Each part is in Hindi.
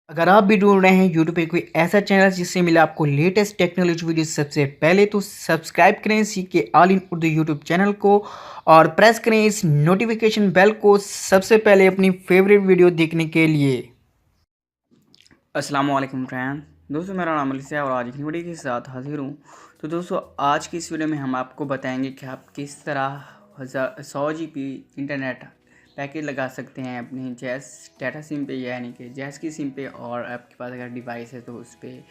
अगर आप भी ढूंढ रहे हैं यूट्यूब पे कोई ऐसा चैनल जिससे मिले आपको लेटेस्ट टेक्नोलॉजी वीडियो सबसे पहले, तो सब्सक्राइब करें C K all in Urdu YouTube channel को और प्रेस करें इस नोटिफिकेशन बेल को सबसे पहले अपनी फेवरेट वीडियो देखने के लिए। अस्सलाम वालेकुम फ्रेंड। दोस्तों, मेरा नाम अलिया और आज की वीडियो के साथ हाजिर हूँ। तो दोस्तों, आज की इस वीडियो में हम आपको बताएंगे कि आप किस तरह 100 GB इंटरनेट पैकेज लगा सकते हैं अपनी जैस डाटा सिम पे, यानी कि जैस की सिम पे, और आपके पास अगर डिवाइस है तो उस पर।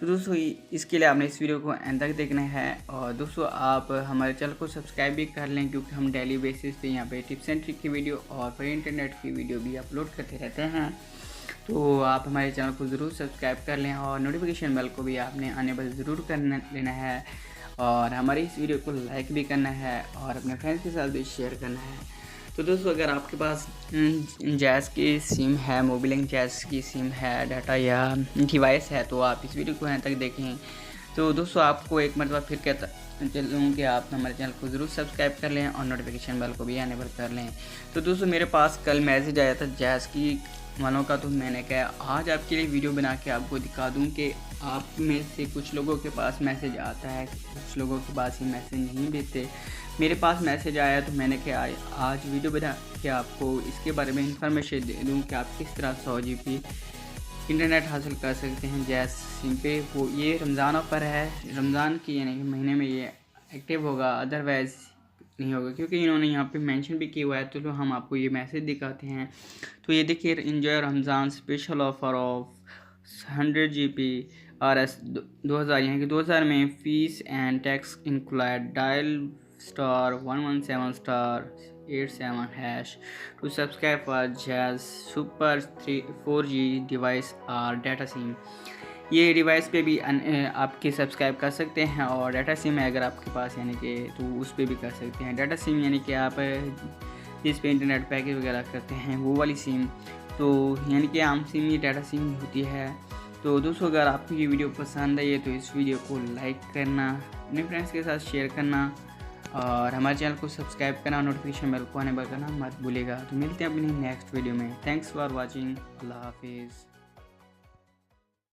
तो दोस्तों, इसके लिए आपने इस वीडियो को एंड तक देखना है। और दोस्तों, आप हमारे चैनल को सब्सक्राइब भी कर लें, क्योंकि हम डेली बेसिस पे यहाँ पे टिप्स एंड ट्रिक की वीडियो और फ्री इंटरनेट की वीडियो भी अपलोड करते रहते हैं। तो आप हमारे चैनल को ज़रूर सब्सक्राइब कर लें और नोटिफिकेशन बेल को भी आपने अनेबल ज़रूर करना लेना है, और हमारी इस वीडियो को लाइक भी करना है और अपने फ्रेंड्स के साथ भी शेयर करना है। तो दोस्तों, अगर आपके पास जैज़ की सिम है, मोबिलिंग जैज़ की सिम है, डाटा या डिवाइस है, तो आप इस वीडियो को यहाँ तक देखें। तो दोस्तों, आपको एक मरतबा फिर कहता चलूँ कि आप हमारे चैनल को ज़रूर सब्सक्राइब कर लें और नोटिफिकेशन बेल को भी अनेबल कर लें। तो दोस्तों, मेरे पास कल मैसेज आया था जैज़ की वालों का, तो मैंने कहा आज आपके लिए वीडियो बना के आपको दिखा दूं कि आप में से कुछ लोगों के पास मैसेज आता है, कुछ लोगों के पास ये मैसेज नहीं भेजते। मेरे पास मैसेज आया तो मैंने कहा आज वीडियो बना के आपको इसके बारे में इंफॉर्मेशन दे दूं कि आप किस तरह 100 GB इंटरनेट हासिल कर सकते हैं जैस सिम पे। वो ये रमज़ान ऑफर है, रमज़ान की यानी कि महीने में ये एक्टिव होगा, अदरवाइज़ नहीं होगा, क्योंकि इन्होंने यहाँ पे मेंशन भी किया हुआ है। तो हम आपको ये मैसेज दिखाते हैं। तो ये देखिए, enjoy Ramzan special offer of 100 GB RS 2000, यहाँ कि 2000 में fees and tax include. Dial *117*87# to subscribe for Jazz super 4G device और डाटा सिम। ये डिवाइस पे भी आपके सब्सक्राइब कर सकते हैं, और डाटा सिम है अगर आपके पास, यानी कि तो उस पर भी कर सकते हैं। डाटा सिम यानी कि आप जिस पे इंटरनेट पैकेज वगैरह करते हैं वो वाली सिम, तो यानी कि आम सिम ये डाटा सिम होती है। तो दोस्तों, अगर आपको ये वीडियो पसंद आई है तो इस वीडियो को लाइक करना, अपने फ्रेंड्स के साथ शेयर करना और हमारे चैनल को सब्सक्राइब करना, नोटिफिकेशन बेल को अनेबल करना मत भूलिएगा। तो मिलते हैं अपनी नेक्स्ट वीडियो में। Thanks for watching. अल्लाह हाफिज़।